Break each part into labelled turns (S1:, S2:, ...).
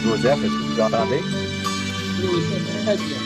S1: Joseph, est-ce que vous entendez?
S2: Oui, c'est très bien.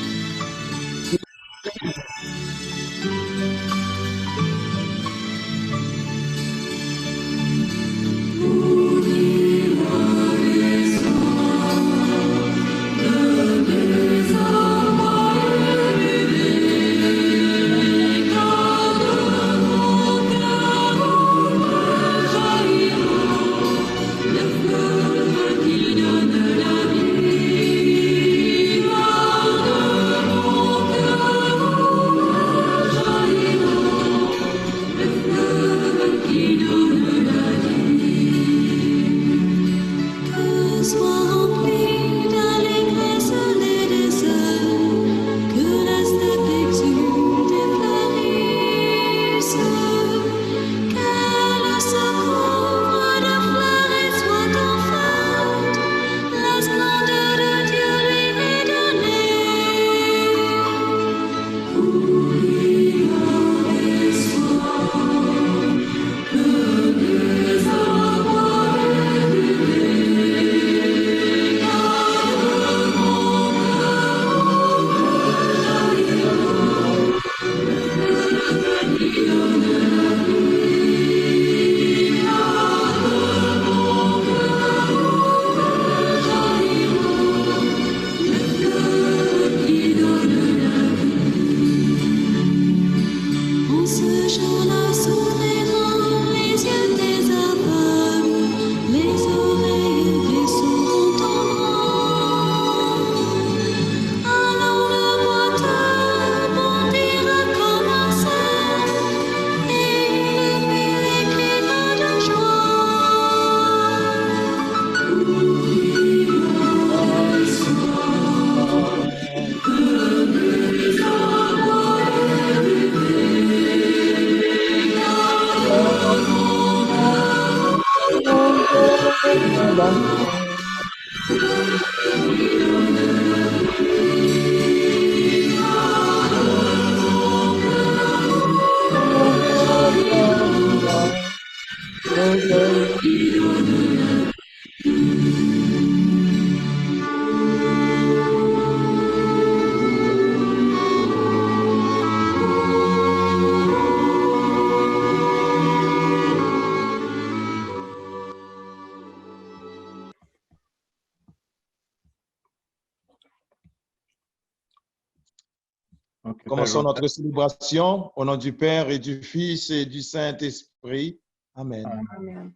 S3: Commençons notre célébration au nom du Père et du Fils et du Saint-Esprit. Amen.
S2: Amen.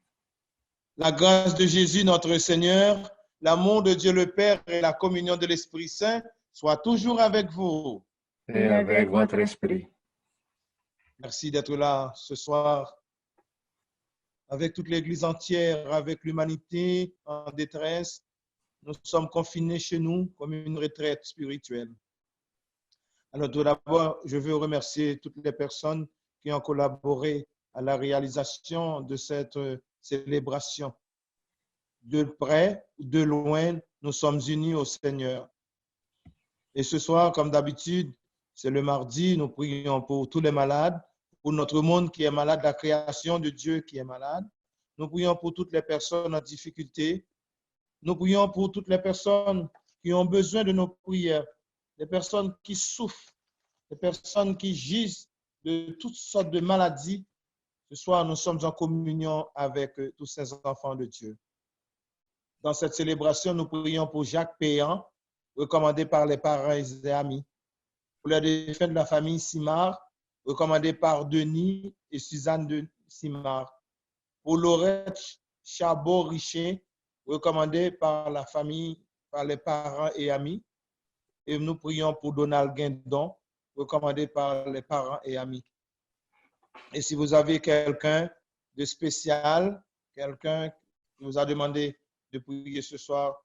S3: La grâce de Jésus, notre Seigneur, l'amour de Dieu le Père et la communion de l'Esprit Saint soient toujours avec vous.
S1: Et avec votre esprit.
S3: Merci d'être là ce soir avec toute l'Église entière, avec l'humanité en détresse. Nous sommes confinés chez nous comme une retraite spirituelle. Alors, tout d'abord, je veux remercier toutes les personnes qui ont collaboré à la réalisation de cette célébration. De près ou de loin, nous sommes unis au Seigneur. Et ce soir, comme d'habitude, c'est le mardi, nous prions pour tous les malades, pour notre monde qui est malade, la création de Dieu qui est malade. Nous prions pour toutes les personnes en difficulté. Nous prions pour toutes les personnes qui ont besoin de nos prières, les personnes qui souffrent, les personnes qui gisent de toutes sortes de maladies. Ce soir, nous sommes en communion avec tous ces enfants de Dieu. Dans cette célébration, nous prions pour Jacques Péan, recommandé par les parents et amis. Pour les défunts de la famille Simard, recommandé par Denis et Suzanne de Simard. Pour Laurette Chabot-Richer, recommandé par la famille, par les parents et amis. Et nous prions pour Donald Guindon, recommandé par les parents et amis. Et si vous avez quelqu'un de spécial, quelqu'un qui nous a demandé de prier ce soir,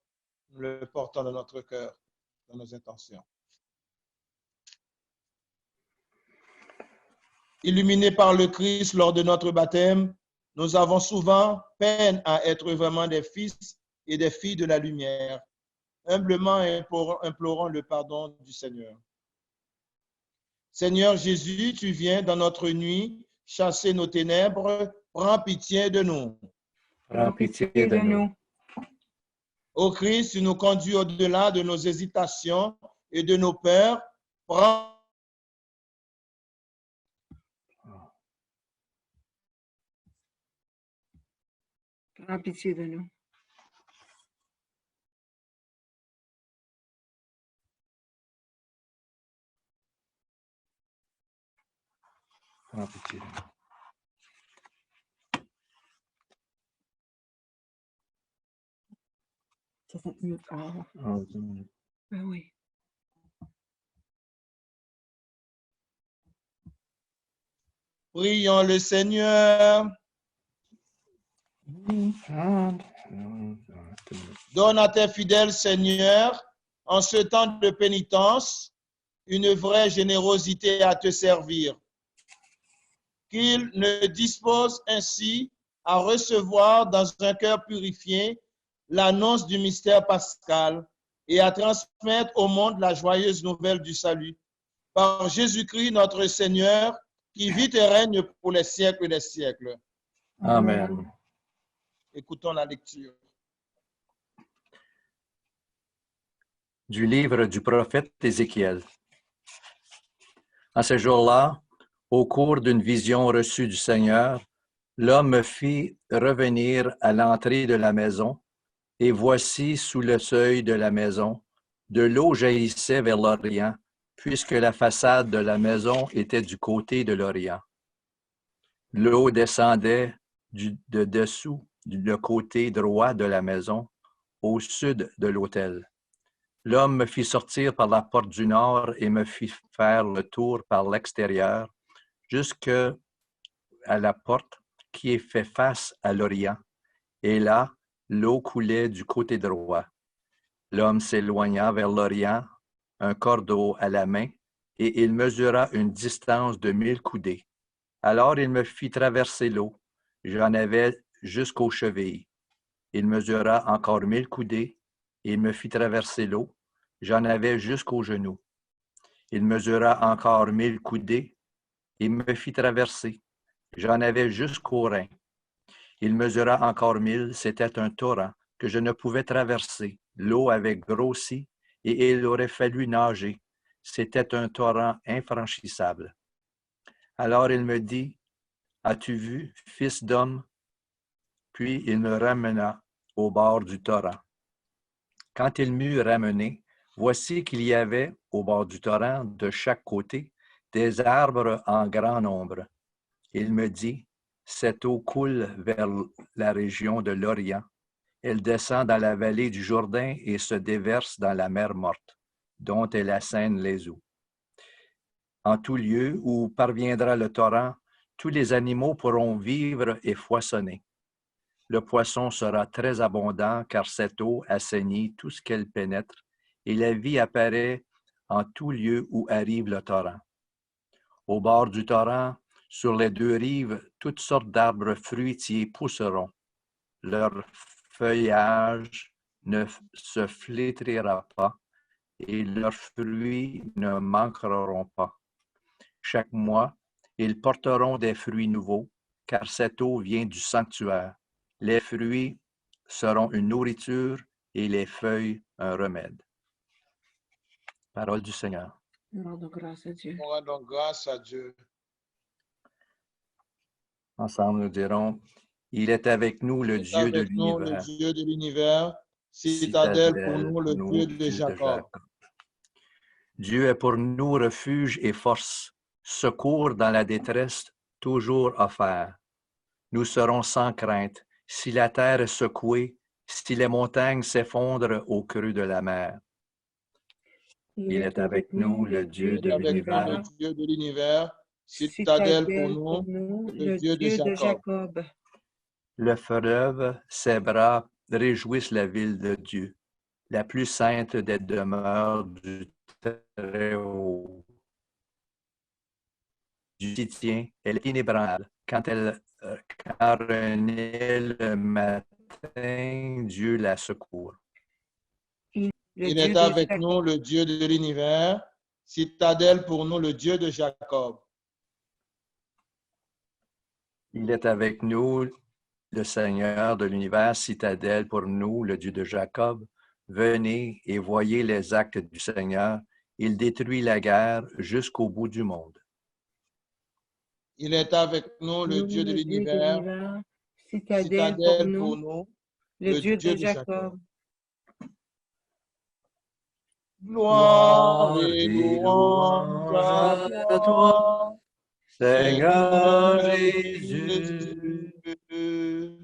S3: nous le portons dans notre cœur, dans nos intentions. Illuminés par le Christ lors de notre baptême, nous avons souvent peine à être vraiment des fils et des filles de la lumière. Humblement implorons le pardon du Seigneur. Seigneur Jésus, tu viens dans notre nuit chasser nos ténèbres. Prends pitié de nous.
S1: Prends pitié de nous.
S3: Ô Christ, tu nous conduis au-delà de nos hésitations et de nos peurs. Prends
S2: Prends pitié de nous.
S1: Prends pitié.
S2: Ça fait mieux. Ah,
S1: Oh, Dieu.
S2: ben oui.
S3: Prions le Seigneur. Donne à tes fidèles, Seigneur, en ce temps de pénitence, une vraie générosité à te servir. Qu'ils ne disposent ainsi à recevoir dans un cœur purifié l'annonce du mystère pascal et à transmettre au monde la joyeuse nouvelle du salut. Par Jésus-Christ, notre Seigneur, qui vit et règne pour les siècles des siècles.
S1: Amen.
S3: Écoutons la lecture.
S1: Du livre du prophète Ézéchiel. En ce jour-là, au cours d'une vision reçue du Seigneur, l'homme me fit revenir à l'entrée de la maison, et voici sous le seuil de la maison, de l'eau jaillissait vers l'Orient, puisque la façade de la maison était du côté de l'Orient. L'eau descendait de dessous le côté droit de la maison, au sud de l'autel. L'homme me fit sortir par la porte du nord et me fit faire le tour par l'extérieur, jusqu'à la porte qui fait face à l'Orient. Et là, l'eau coulait du côté droit. L'homme s'éloigna vers l'Orient, un cordeau à la main, et il mesura une distance de 1000 coudées. Alors il me fit traverser l'eau. J'en avais jusqu'aux chevilles. Il mesura encore 1000 coudées, et il me fit traverser l'eau. J'en avais jusqu'aux genoux. Il mesura encore 1000 coudées, et me fit traverser. J'en avais jusqu'aux reins. Il mesura encore 1000, c'était un torrent que je ne pouvais traverser. L'eau avait grossi, et il aurait fallu nager. C'était un torrent infranchissable. Alors il me dit, « As-tu vu, fils d'homme? » Puis il me ramena au bord du torrent. Quand il m'eut ramené, voici qu'il y avait, au bord du torrent, de chaque côté, des arbres en grand nombre. Il me dit, « Cette eau coule vers la région de l'Orient. Elle descend dans la vallée du Jourdain et se déverse dans la mer morte, dont elle assène les eaux. En tout lieu où parviendra le torrent, tous les animaux pourront vivre et foisonner. Le poisson sera très abondant, car cette eau assainit tout ce qu'elle pénètre, et la vie apparaît en tout lieu où arrive le torrent. Au bord du torrent, sur les deux rives, toutes sortes d'arbres fruitiers pousseront. Leur feuillage ne se flétrira pas, et leurs fruits ne manqueront pas. Chaque mois, ils porteront des fruits nouveaux, car cette eau vient du sanctuaire. Les fruits seront une nourriture et les feuilles un remède. Parole du Seigneur.
S2: Rendons grâce à Dieu.
S3: On rend donc grâce à Dieu.
S1: Ensemble, nous dirons, il est avec nous le Dieu de
S3: Avec nous, le
S1: l'univers,
S3: Dieu de l'univers,
S1: citadelle
S3: citadelle pour nous, le Dieu de Jacob.
S1: Dieu est pour nous refuge et force, secours dans la détresse toujours offert. Nous serons sans crainte si la terre est secouée, si les montagnes s'effondrent au creux de la mer. Il est avec nous, le Dieu de
S3: Avec nous,
S1: l'univers,
S3: le Dieu de l'univers, citadelle pour nous, le Dieu de Jacob.
S1: Le fleuve, ses bras réjouissent la ville de Dieu, la plus sainte des demeures du Très-Haut. Du tien, elle est inébranlable. Quand renaît le matin, Dieu la secourt.
S3: Il est avec nous, le Dieu de l'univers, citadelle pour nous, le Dieu de Jacob.
S1: Il est avec nous, le Seigneur de l'univers, citadelle pour nous, le Dieu de Jacob. Venez et voyez les actes du Seigneur. Il détruit la guerre jusqu'au bout du monde.
S3: Il est avec nous, le
S2: Nous,
S3: Dieu de
S2: le Dieu de
S3: l'univers,
S2: l'univers, citadelle
S3: citadelle pour
S2: nous,
S3: nous,
S2: le Dieu de
S3: de Jacob.
S2: Jacob.
S3: Gloire et louange à toi,
S1: Seigneur
S3: Seigneur
S1: Jésus.
S3: Jésus.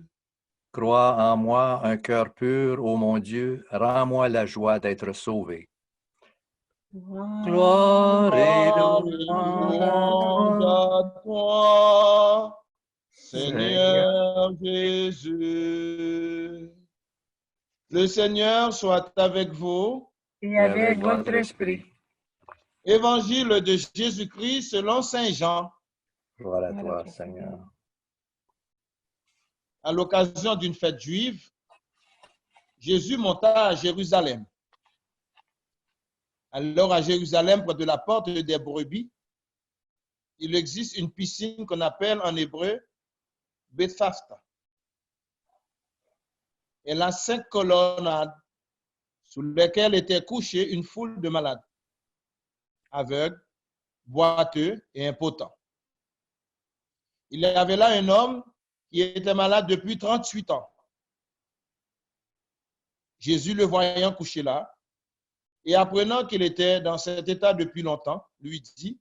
S1: Crois en moi un cœur pur, ô mon Dieu, rends-moi la joie d'être sauvé. Gloire et louange
S3: à toi,
S1: Seigneur.
S3: Seigneur Jésus. Le Seigneur soit avec vous.
S2: Et avec votre esprit.
S3: Évangile de Jésus-Christ selon Saint Jean.
S1: Gloire à toi, Seigneur.
S3: À l'occasion d'une fête juive, Jésus monta à Jérusalem. Alors à Jérusalem, près de la porte des brebis, il existe une piscine qu'on appelle en hébreu Bethphasta. Elle a 5 colonnades sous lesquelles était couchée une foule de malades, aveugles, boiteux et impotents. Il y avait là un homme qui était malade depuis 38 ans. Jésus, le voyant couché là, et apprenant qu'il était dans cet état depuis longtemps, lui dit,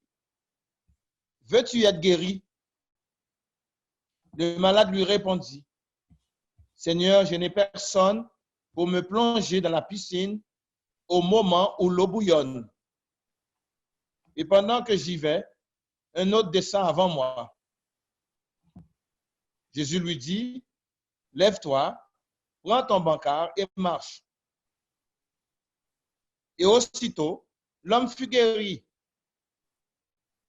S3: « Veux-tu être guéri ?» Le malade lui répondit, « Seigneur, je n'ai personne pour me plonger dans la piscine au moment où l'eau bouillonne. Et pendant que j'y vais, un autre descend avant moi. » Jésus lui dit, « Lève-toi, prends ton brancard et marche. » Et aussitôt, l'homme fut guéri.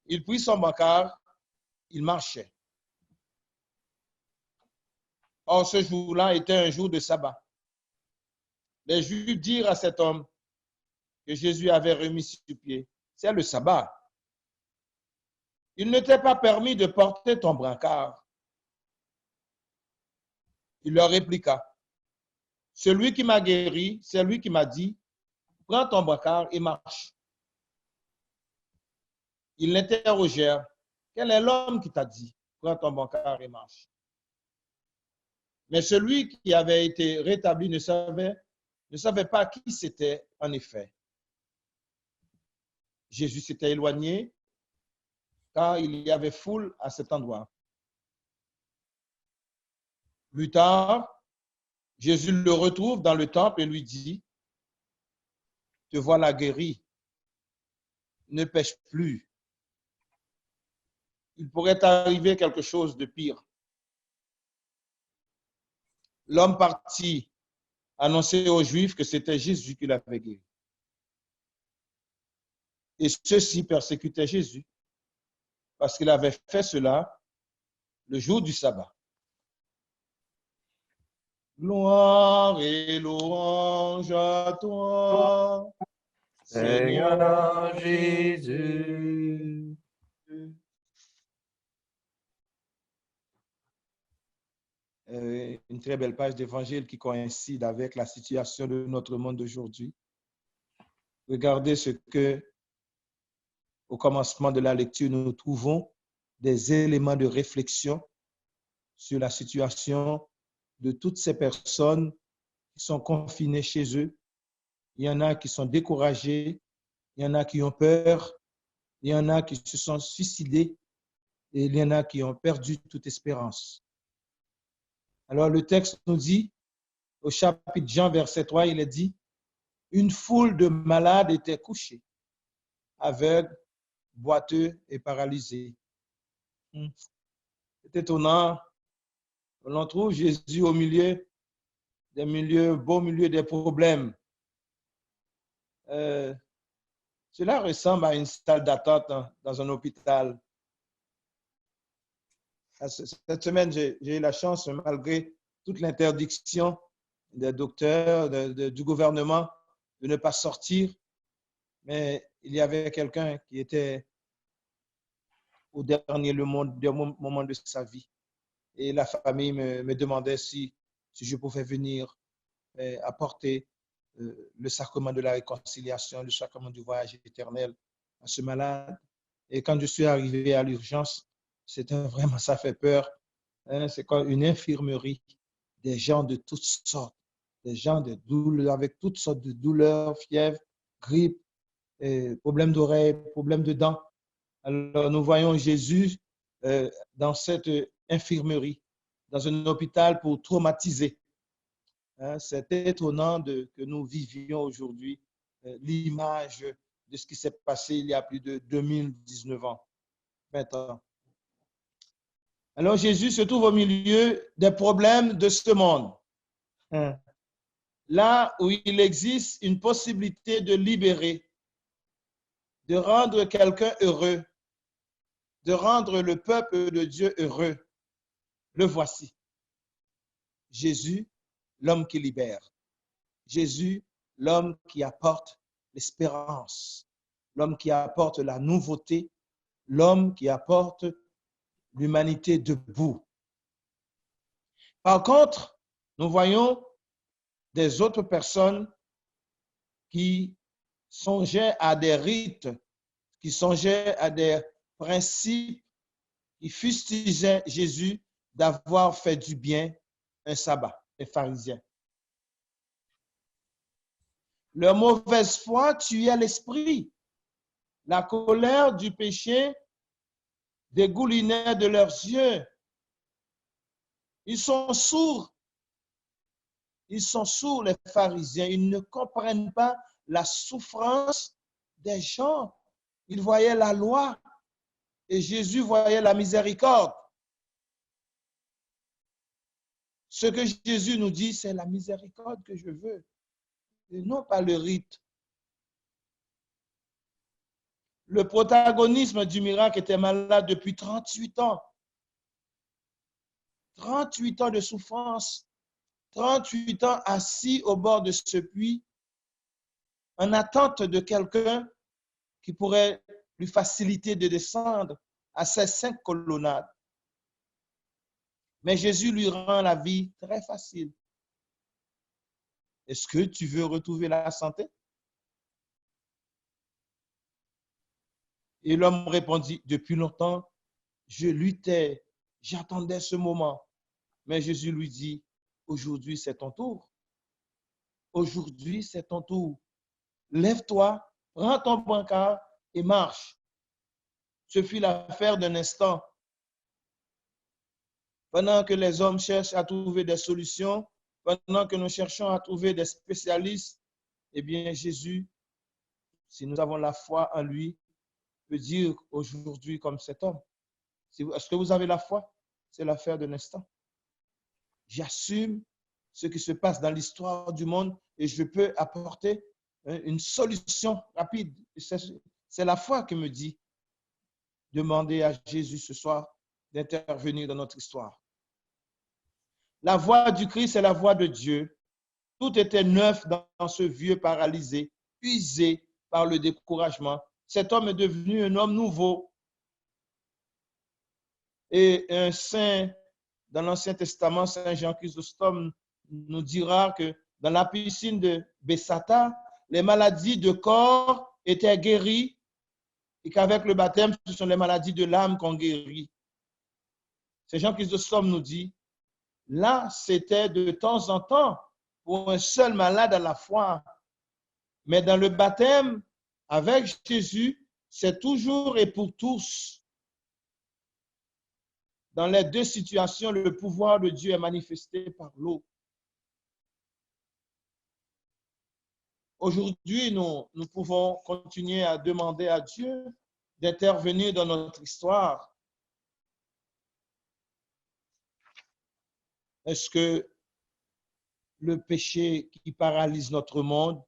S3: Il prit son brancard, il marchait. Or, ce jour-là était un jour de sabbat. Les Juifs dirent à cet homme que Jésus avait remis sur pied, « C'est le sabbat. Il ne t'est pas permis de porter ton brancard. » Il leur répliqua, « Celui qui m'a guéri, c'est lui qui m'a dit, « Prends ton brancard et marche. » Ils l'interrogèrent, « Quel est l'homme qui t'a dit, « Prends ton brancard et marche » Mais celui qui avait été rétabli ne savait pas qui c'était en effet. Jésus s'était éloigné car il y avait foule à cet endroit. Plus tard, Jésus le retrouve dans le temple et lui dit, « Te voilà guéri, ne pêche plus. Il pourrait arriver quelque chose de pire. » L'homme partit annoncer aux Juifs que c'était Jésus qui l'avait guéri. Et ceux-ci persécutaient Jésus parce qu'il avait fait cela le jour du sabbat. Gloire et louange à toi,
S1: Seigneur Jésus.
S3: Une très belle page d'évangile qui coïncide avec la situation de notre monde d'aujourd'hui. Regardez ce que, au commencement de la lecture, nous trouvons des éléments de réflexion sur la situation de toutes ces personnes qui sont confinées chez eux. Il y en a qui sont découragés, il y en a qui ont peur, il y en a qui se sont suicidés et il y en a qui ont perdu toute espérance. Alors le texte nous dit, au chapitre Jean, verset 3, il est dit, « Une foule de malades était couchée, aveugles, boiteux et paralysés. » C'est étonnant. On trouve Jésus au milieu beau milieu des problèmes. Cela ressemble à une salle d'attente dans un hôpital. Cette semaine, j'ai eu la chance, malgré toute l'interdiction des docteurs, du gouvernement, de ne pas sortir. Mais il y avait quelqu'un qui était au dernier moment de sa vie. Et la famille me demandait si je pouvais venir apporter le sacrement de la réconciliation, le sacrement du voyage éternel à ce malade. Et quand je suis arrivé à l'urgence, c'était vraiment, ça fait peur. Hein, c'est comme une infirmerie, des gens de toutes sortes, des gens de douleurs, avec toutes sortes de douleurs, fièvre, grippe, problèmes d'oreilles, problèmes de dents. Alors, nous voyons Jésus dans cette infirmerie, dans un hôpital pour traumatiser. Hein, c'est étonnant que nous vivions aujourd'hui l'image de ce qui s'est passé il y a plus de 2019 ans, 20 ans. Alors, Jésus se trouve au milieu des problèmes de ce monde. Hein. Là où il existe une possibilité de libérer, de rendre quelqu'un heureux, de rendre le peuple de Dieu heureux, le voici. Jésus, l'homme qui libère. Jésus, l'homme qui apporte l'espérance, l'homme qui apporte la nouveauté, l'homme qui apporte l'humanité debout. Par contre, nous voyons des autres personnes qui songeaient à des rites, qui songeaient à des principes, qui fustigeaient Jésus d'avoir fait du bien un sabbat, les pharisiens. Leur mauvaise foi tuait l'esprit. La colère du péché dégoulinait de leurs yeux. Ils sont sourds. Ils sont sourds, les pharisiens. Ils ne comprennent pas la souffrance des gens. Ils voyaient la loi et Jésus voyait la miséricorde. Ce que Jésus nous dit, c'est la miséricorde que je veux, et non pas le rite. Le protagonisme du miracle était malade depuis 38 ans. 38 ans de souffrance, 38 ans assis au bord de ce puits, en attente de quelqu'un qui pourrait lui faciliter de descendre à ces 5 colonnades. Mais Jésus lui rend la vie très facile. Est-ce que tu veux retrouver la santé? Et l'homme répondit, depuis longtemps, je luttais, j'attendais ce moment. Mais Jésus lui dit, aujourd'hui c'est ton tour. Aujourd'hui c'est ton tour. Lève-toi, prends ton brancard et marche. Ce fut l'affaire d'un instant. Pendant que les hommes cherchent à trouver des solutions, pendant que nous cherchons à trouver des spécialistes, eh bien Jésus, si nous avons la foi en lui, peut dire aujourd'hui comme cet homme, est-ce que vous avez la foi? C'est l'affaire d'un instant. J'assume ce qui se passe dans l'histoire du monde et je peux apporter une solution rapide. C'est la foi qui me dit, demandez à Jésus ce soir d'intervenir dans notre histoire. La voix du Christ est la voix de Dieu. Tout était neuf dans ce vieux paralysé, usé par le découragement. Cet homme est devenu un homme nouveau. Et un saint dans l'Ancien Testament, Saint Jean Chrysostome, nous dira que dans la piscine de Bethsaida, les maladies de corps étaient guéries et qu'avec le baptême, ce sont les maladies de l'âme qu'on guérit. Saint Jean Chrysostome nous dit, là, c'était de temps en temps pour un seul malade à la fois. Mais dans le baptême, avec Jésus, c'est toujours et pour tous. Dans les deux situations, le pouvoir de Dieu est manifesté par l'eau. Aujourd'hui, nous pouvons continuer à demander à Dieu d'intervenir dans notre histoire. Est-ce que le péché qui paralyse notre monde,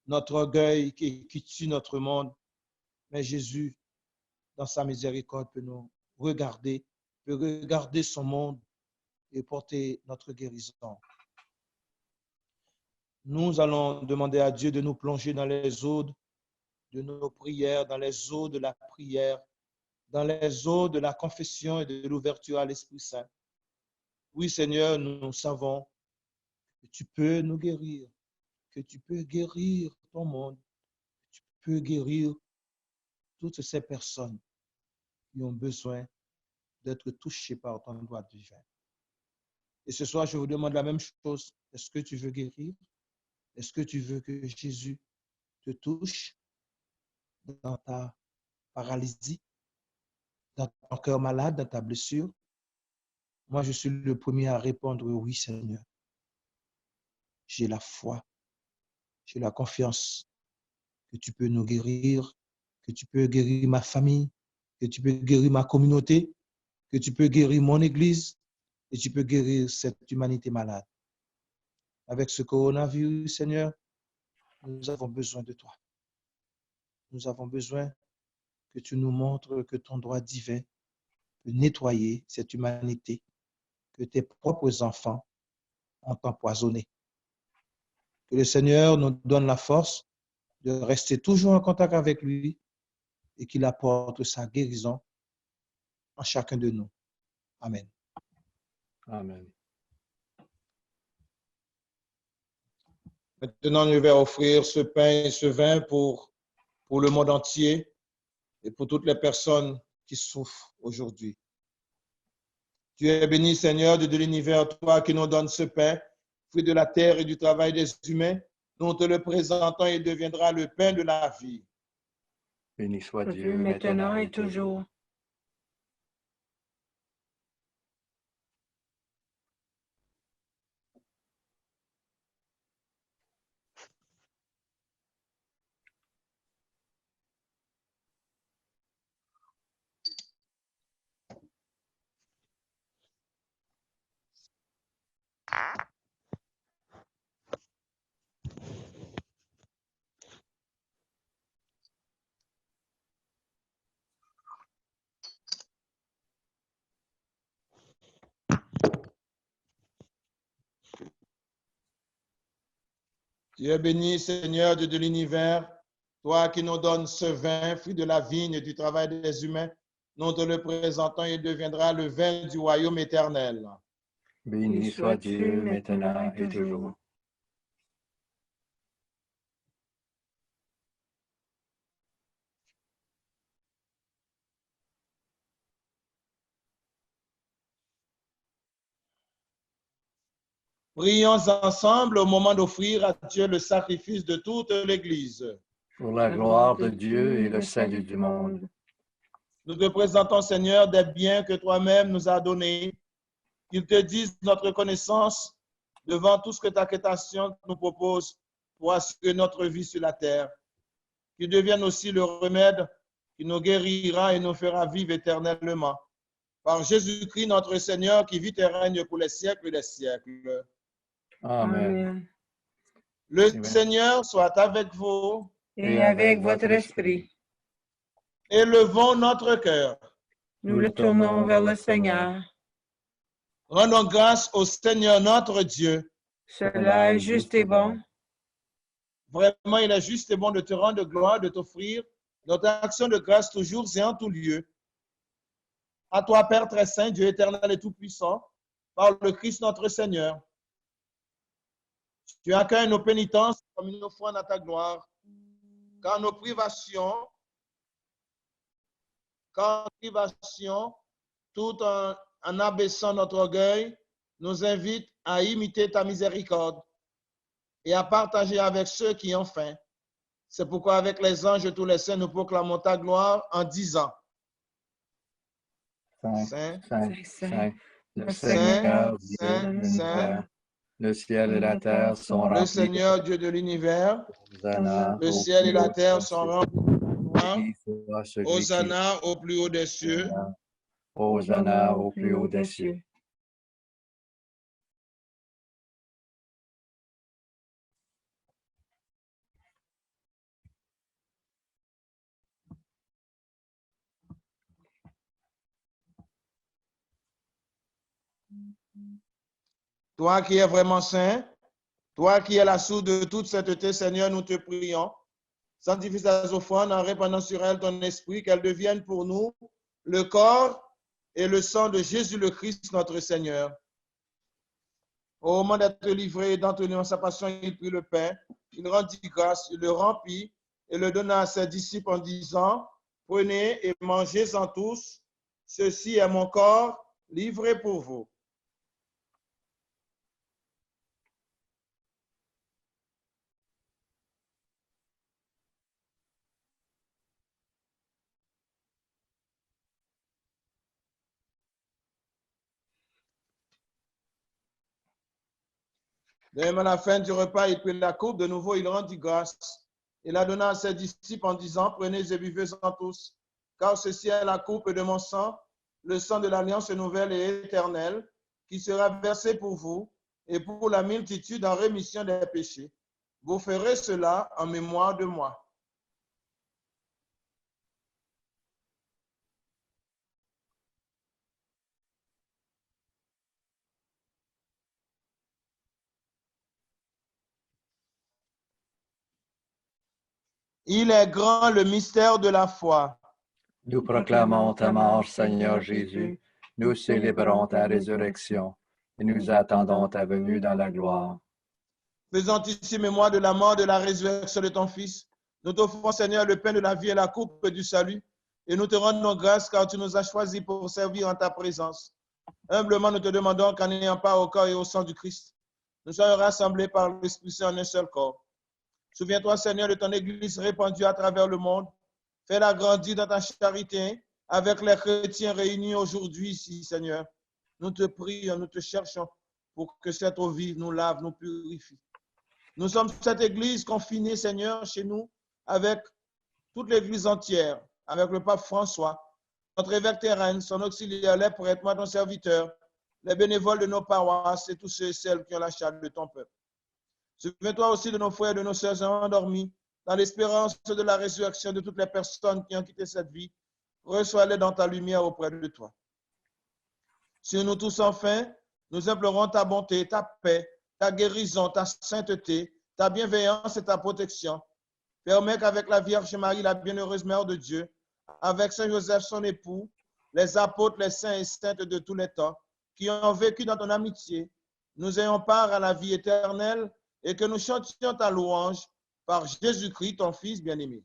S3: notre orgueil qui tue notre monde, mais Jésus, dans sa miséricorde, peut nous regarder, peut regarder son monde et porter notre guérison. Nous allons demander à Dieu de nous plonger dans les eaux de nos prières, dans les eaux de la prière, dans les eaux de la confession et de l'ouverture à l'Esprit Saint. Oui, Seigneur, nous savons que tu peux nous guérir, que tu peux guérir ton monde, que tu peux guérir toutes ces personnes qui ont besoin d'être touchées par ton droit divin. Et ce soir, je vous demande la même chose. Est-ce que tu veux guérir? Est-ce que tu veux que Jésus te touche dans ta paralysie, dans ton cœur malade, dans ta blessure? Moi, je suis le premier à répondre oui, Seigneur. J'ai la foi, j'ai la confiance que tu peux nous guérir, que tu peux guérir ma famille, que tu peux guérir ma communauté, que tu peux guérir mon église et tu peux guérir cette humanité malade. Avec ce coronavirus, Seigneur, nous avons besoin de toi. Nous avons besoin que tu nous montres que ton droit divin peut nettoyer cette humanité que tes propres enfants ont empoisonnée. Que le Seigneur nous donne la force de rester toujours en contact avec lui et qu'il apporte sa guérison en chacun de nous. Amen.
S1: Amen.
S3: Maintenant, je vais offrir ce pain et ce vin pour le monde entier et pour toutes les personnes qui souffrent aujourd'hui. Tu es béni, Seigneur, Dieu de l'univers, toi qui nous donnes ce pain, fruit de la terre et du travail des humains. Nous te le présentons et il deviendra le pain de la vie.
S1: Béni soit
S2: Dieu,
S1: Dieu,
S2: maintenant et toujours.
S3: Tu es béni, Seigneur, Dieu de l'univers, toi qui nous donnes ce vin, fruit de la vigne et du travail des humains. Nous te le présentons et il deviendra le vin du royaume éternel.
S1: Béni soit Dieu, maintenant et toujours.
S3: Prions ensemble au moment d'offrir à Dieu le sacrifice de toute l'Église.
S1: Pour la gloire de Dieu et le salut du monde.
S3: Nous te présentons, Seigneur, des biens que toi-même nous as donnés, qu'ils te disent notre connaissance devant tout ce que ta création nous propose pour assurer notre vie sur la terre. Qu'ils deviennent aussi le remède qui nous guérira et nous fera vivre éternellement. Par Jésus-Christ, notre Seigneur, qui vit et règne pour les siècles des siècles.
S1: Amen.
S3: Le
S1: Amen.
S3: Seigneur soit avec vous.
S2: Et avec votre esprit,
S3: Élevons notre cœur.
S2: nous le tournons vers le Seigneur.
S3: Rendons grâce au Seigneur notre Dieu.
S2: Cela est juste et bon.
S3: Vraiment, il est juste et bon de te rendre gloire, de t'offrir notre action de grâce toujours et en tout lieu. À toi, Père très saint, Dieu éternel et tout-puissant, par le Christ notre Seigneur. Tu accueilles nos pénitences comme une offrande à ta gloire, car nos privations, tout en abaissant notre orgueil, nous invite à imiter ta miséricorde et à partager avec ceux qui ont faim. C'est pourquoi avec les anges et tous les saints, nous proclamons ta gloire en disant:
S1: Saint, Saint,
S2: Saint,
S1: le
S3: Seigneur,
S1: Seigneur, Dieu
S3: Saint,
S1: de
S3: Saint,
S1: l'univers. Le ciel et la terre sont
S3: le
S1: remplis
S3: Seigneur Dieu de l'univers,
S1: Hosanna
S3: le
S1: au
S3: ciel et
S1: plus
S3: la
S1: haut
S3: terre
S1: des
S3: sont
S1: cieux.
S3: remplis de toi.
S1: Béni soit celui qui
S3: Hosanna au plus haut des cieux.
S1: Hosanna au plus haut des cieux.
S3: Toi qui es vraiment saint, toi qui es la source de toute sainteté, Seigneur, nous te prions. Sanctifie ces offrandes en répandant sur elles ton esprit, qu'elles deviennent pour nous le corps et le sang de Jésus le Christ, notre Seigneur. Au moment d'être livré et d'entrer dans sa passion, il prit le pain, il rendit grâce, il le remplit et le donna à ses disciples en disant, prenez et mangez-en tous, ceci est mon corps livré pour vous. De même, à la fin du repas, il prit la coupe, de nouveau, il rendit grâce. Il la donna à ses disciples en disant, prenez et buvez-en tous, car ceci est la coupe de mon sang, le sang de l'alliance nouvelle et éternelle, qui sera versé pour vous et pour la multitude en rémission des péchés. Vous ferez cela en mémoire de moi. Il est grand le mystère de la foi.
S1: Nous proclamons ta mort, Seigneur Jésus. Nous célébrons ta résurrection et nous attendons ta venue dans la gloire.
S3: Faisant ici mémoire de la mort, de la résurrection de ton Fils, nous t'offrons, Seigneur, le pain de la vie et la coupe du salut, et nous te rendons grâce car tu nous as choisis pour servir en ta présence. Humblement, nous te demandons qu'en ayant part au corps et au sang du Christ, nous soyons rassemblés par l'Esprit Saint en un seul corps. Souviens-toi, Seigneur, de ton Église répandue à travers le monde. Fais-la grandir dans ta charité avec les chrétiens réunis aujourd'hui ici, Seigneur. Nous te prions, nous te cherchons pour que cette eau vive nous lave, nous purifie. Nous sommes cette Église confinée, Seigneur, chez nous, avec toute l'Église entière, avec le pape François, notre évêque Thérène, son auxiliaire, les prêtres, moi ton serviteur, les bénévoles de nos paroisses et tous ceux et celles qui ont la charge de ton peuple. Souviens-toi aussi de nos frères et de nos sœurs endormis, dans l'espérance de la résurrection de toutes les personnes qui ont quitté cette vie. Reçois-les dans ta lumière auprès de toi. Sur nous tous, enfin, nous implorons ta bonté, ta paix, ta guérison, ta sainteté, ta bienveillance et ta protection. Permets qu'avec la Vierge Marie, la bienheureuse Mère de Dieu, avec Saint Joseph, son époux, les apôtres, les saints et saintes de tous les temps, qui ont vécu dans ton amitié, nous ayons part à la vie éternelle et que nous chantions ta louange par Jésus-Christ, ton Fils bien-aimé.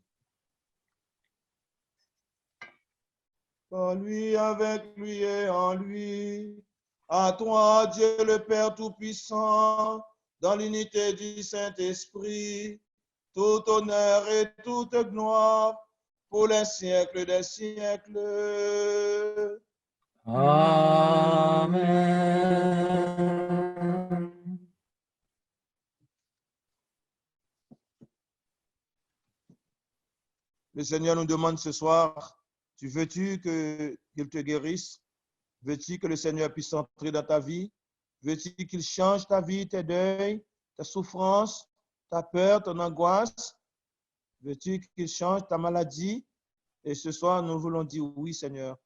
S3: Par lui, avec lui et en lui, à toi, Dieu le Père Tout-Puissant, dans l'unité du Saint-Esprit, tout honneur et toute gloire pour les siècles des siècles.
S1: Amen.
S3: Le Seigneur nous demande ce soir, veux-tu qu'il te guérisse? Veux-tu que le Seigneur puisse entrer dans ta vie? Veux-tu qu'il change ta vie, tes deuils, ta souffrance, ta peur, ton angoisse? Veux-tu qu'il change ta maladie? Et ce soir, nous voulons dire oui, Seigneur.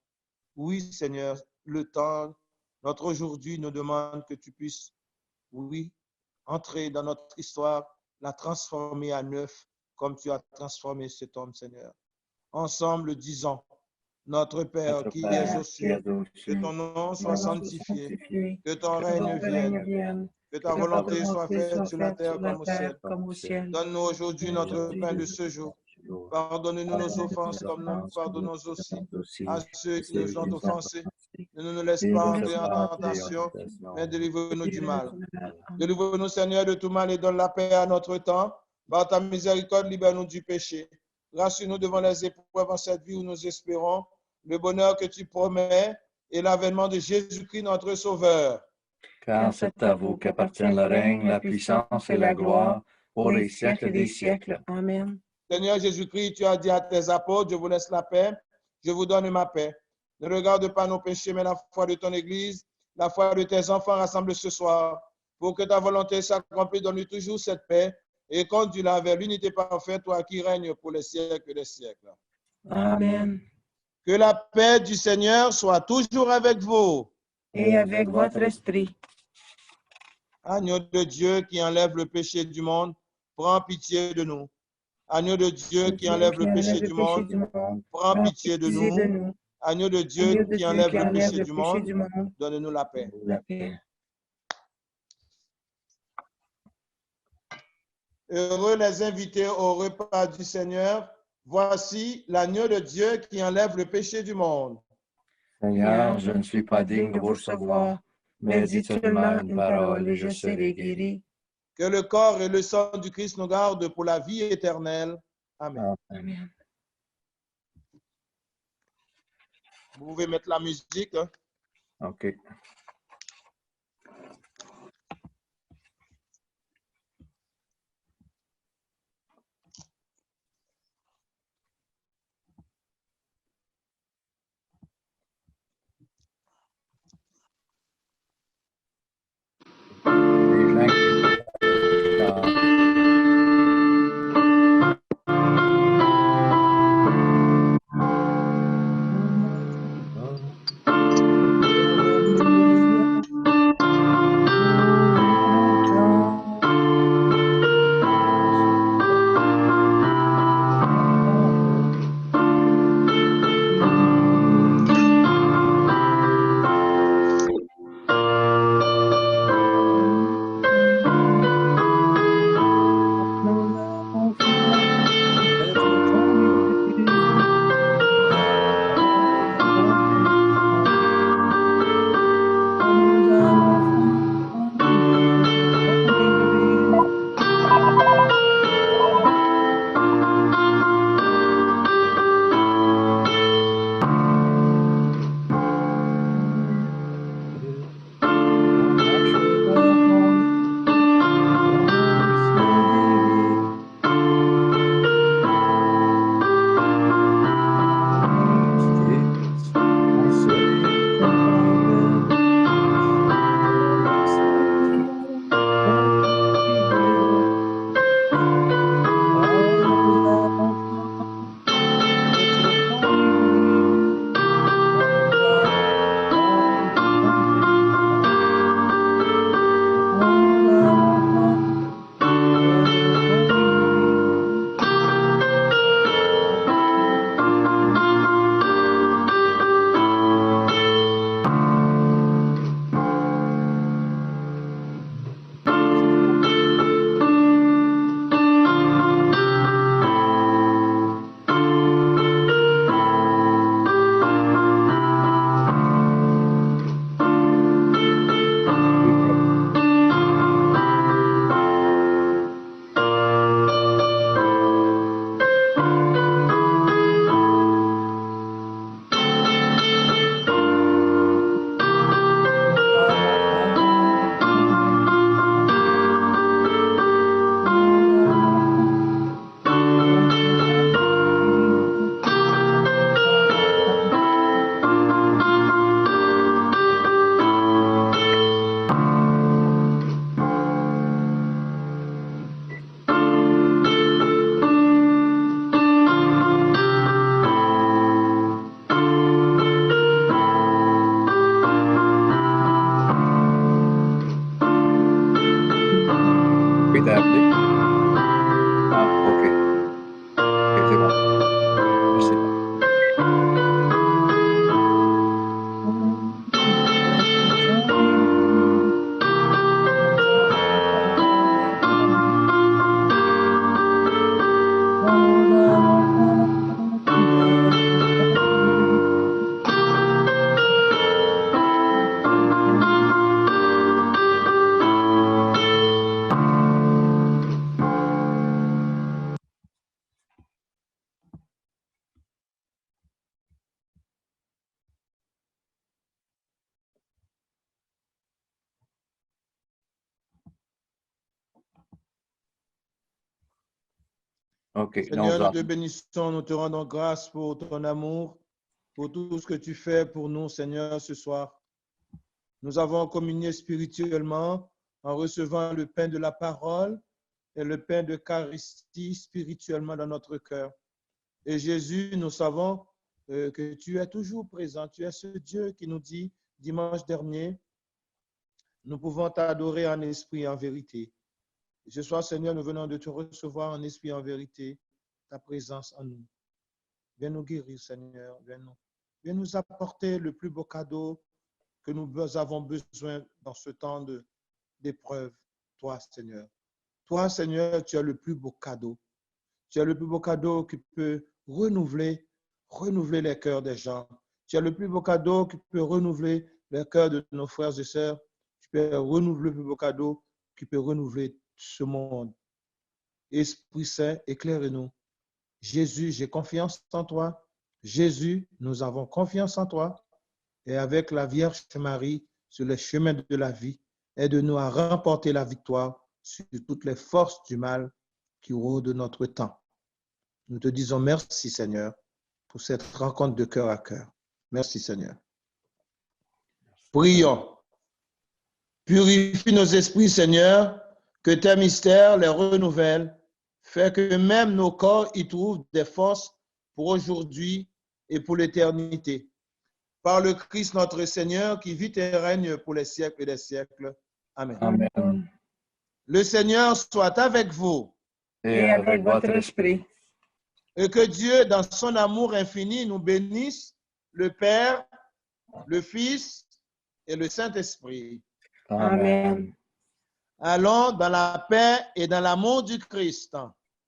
S3: Oui, Seigneur, le temps, notre aujourd'hui nous demande que tu puisses, oui, entrer dans notre histoire, la transformer à neuf, comme tu as transformé cet homme, Seigneur. Ensemble, disons, notre Père qui es aux cieux, que ton nom soit sanctifié, que ton règne vienne, que ta volonté soit faite sur la terre comme au ciel. Donne-nous aujourd'hui notre pain de ce jour. Pardonne-nous nos offenses comme nous pardonnons aussi à ceux qui nous ont offensés. Ne nous laisse pas entrer en tentation, mais délivre-nous du mal. Délivre-nous, Seigneur, de tout mal et donne la paix à notre temps. Par ta miséricorde, libère-nous du péché. Rassure-nous devant les épreuves en cette vie où nous espérons le bonheur que tu promets et l'avènement de Jésus-Christ, notre Sauveur.
S1: Car c'est à vous qu'appartient le règne, la puissance et la gloire pour les siècles des siècles.
S2: Amen.
S3: Seigneur Jésus-Christ, tu as dit à tes apôtres, je vous laisse la paix, je vous donne ma paix. Ne regarde pas nos péchés, mais la foi de ton Église, la foi de tes enfants rassemblés ce soir. Pour que ta volonté s'accomplisse, donne-lui toujours cette paix et conduis-la vers l'unité parfaite, toi qui règnes pour les siècles des siècles.
S2: Amen.
S3: Que la paix du Seigneur soit toujours avec vous.
S2: Et avec votre esprit.
S3: Agneau de Dieu qui enlève le péché du monde, prends pitié de nous. Agneau de Dieu qui enlève le péché du monde, prends pitié de nous. Agneau de Dieu qui enlève le péché du monde, donne-nous la paix. Heureux les invités au repas du Seigneur. Voici l'agneau de Dieu qui enlève le péché du monde.
S1: Seigneur, je ne suis pas digne de vous recevoir, mais dis seulement une parole et je serai guéri.
S3: Que le corps et le sang du Christ nous gardent pour la vie éternelle. Amen.
S2: Amen.
S3: Vous pouvez mettre la musique. Hein?
S1: OK. Les gens qui chantent. Qui t'a appelé? Ah, OK. OK, c'est bon. Merci. OK,
S3: Seigneur, nous
S1: donc,
S3: te bénissons, nous te rendons grâce pour ton amour, pour tout ce que tu fais pour nous, Seigneur, ce soir. Nous avons communié spirituellement en recevant le pain de la parole et le pain d'Eucharistie spirituellement dans notre cœur. Et Jésus, nous savons que tu es toujours présent. Tu es ce Dieu qui nous dit dimanche dernier, nous pouvons t'adorer en esprit et en vérité. Et ce soir, Seigneur, nous venons de te recevoir en esprit et en vérité, ta présence en nous. Viens nous guérir, Seigneur. Viens nous apporter le plus beau cadeau que nous avons besoin dans ce temps d'épreuve, toi, Seigneur. Toi, Seigneur, tu as le plus beau cadeau. Tu as le plus beau cadeau qui peut renouveler les cœurs des gens. Tu as le plus beau cadeau qui peut renouveler les cœurs de nos frères et sœurs. Tu peux renouveler le plus beau cadeau qui peut renouveler ce monde. Esprit Saint, éclaire-nous. Jésus, j'ai confiance en toi. Jésus, nous avons confiance en toi. Et avec la Vierge Marie, sur les chemins de la vie, aide-nous à remporter la victoire sur toutes les forces du mal qui rôdent de notre temps. Nous te disons merci, Seigneur, pour cette rencontre de cœur à cœur. Merci, Seigneur. Prions. Purifie nos esprits, Seigneur, que tes mystères les renouvellent, fait que même nos corps y trouvent des forces pour aujourd'hui et pour l'éternité. Par le Christ notre Seigneur, qui vit et règne pour les siècles des siècles. Amen.
S1: Amen.
S3: Le Seigneur soit avec vous.
S2: Et avec votre esprit.
S3: Et que Dieu, dans son amour infini, nous bénisse, le Père, le Fils et le Saint-Esprit.
S2: Amen.
S3: Allons dans la paix et dans l'amour du Christ.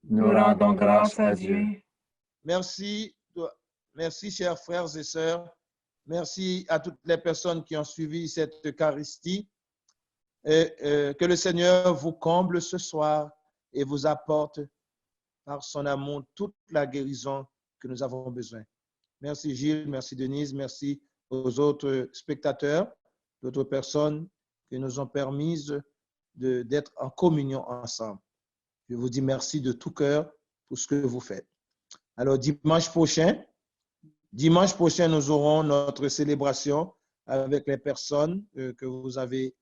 S2: Nous rendons grâce à Dieu.
S3: Merci, merci, chers frères et sœurs. Merci à toutes les personnes qui ont suivi cette Eucharistie. Et, que le Seigneur vous comble ce soir et vous apporte par son amour toute la guérison que nous avons besoin. Merci Gilles, merci Denise, merci aux autres spectateurs, d'autres personnes qui nous ont permis d'être en communion ensemble. Je vous dis merci de tout cœur pour ce que vous faites. Alors dimanche prochain, nous aurons notre célébration avec les personnes que vous avez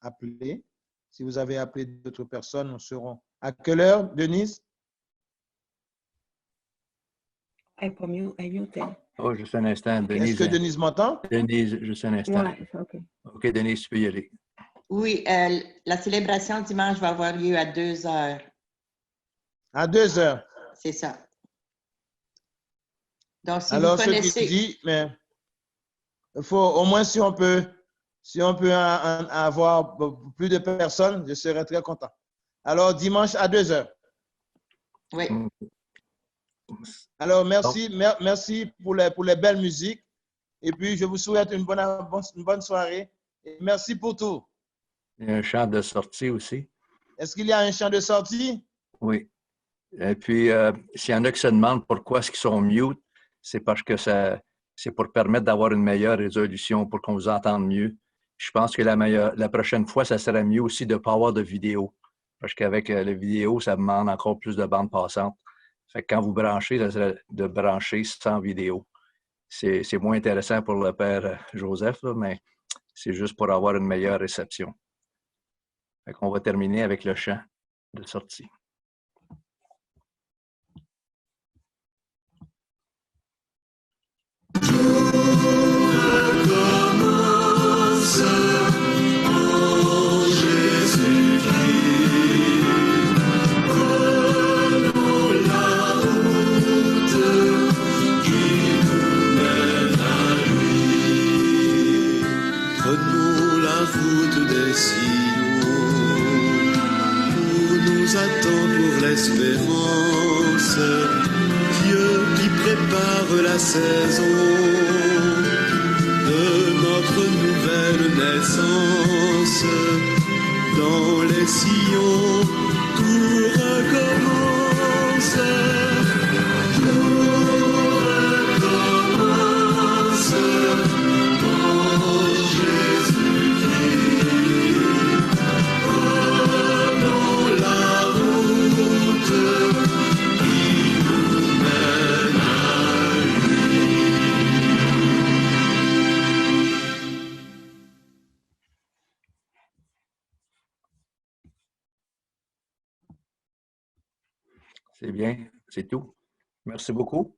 S3: appelées. Si vous avez appelé d'autres personnes, nous serons. À quelle heure, Denise?
S1: Oh, juste un instant, Denise.
S3: Est-ce que Denise m'entend?
S1: Denise, juste un instant.
S2: Ouais, OK.
S1: OK, Denise, tu peux y aller.
S4: Oui, la célébration dimanche va avoir lieu à 2 heures.
S3: À 2 heures.
S4: C'est ça. Donc, si
S3: Alors,
S4: vous
S3: ce
S4: connaissez...
S3: qui dit, mais il faut au moins si on peut avoir plus de personnes, je serais très content. Alors, dimanche à 2 heures.
S4: Oui.
S3: Alors, merci, merci pour les belles musiques. Et puis, je vous souhaite une bonne soirée. Et merci pour tout.
S1: Il y a un chant de sortie aussi.
S3: Est-ce qu'il y a un chant de sortie?
S1: Oui. Et puis, s'il y en a qui se demandent pourquoi est-ce qu'ils sont mute, c'est parce que c'est pour permettre d'avoir une meilleure résolution, pour qu'on vous entende mieux. Je pense que la prochaine fois, ça serait mieux aussi de ne pas avoir de vidéo. Parce qu'avec la vidéo, ça demande encore plus de bandes passantes. Fait que quand vous branchez, ça serait de brancher sans vidéo. C'est moins intéressant pour le père Joseph, là, mais c'est juste pour avoir une meilleure réception. Fait qu'on va terminer avec le chant de sortie.
S5: Prenons la route des Sions pour nous attendre pour l'espérance. Dieu qui prépare la saison de notre nouvelle naissance. Dans les sillons, tout recommence.
S1: C'est bien, c'est tout. Merci beaucoup.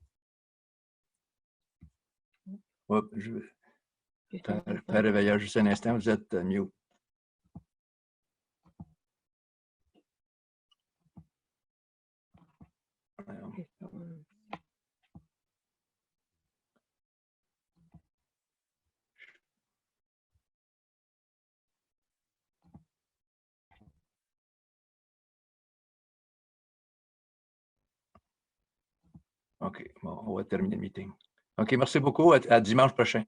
S1: Hop, Père Réveilleur, juste un instant, vous êtes mute. OK, bon, on va terminer le meeting. OK, merci beaucoup. À dimanche prochain.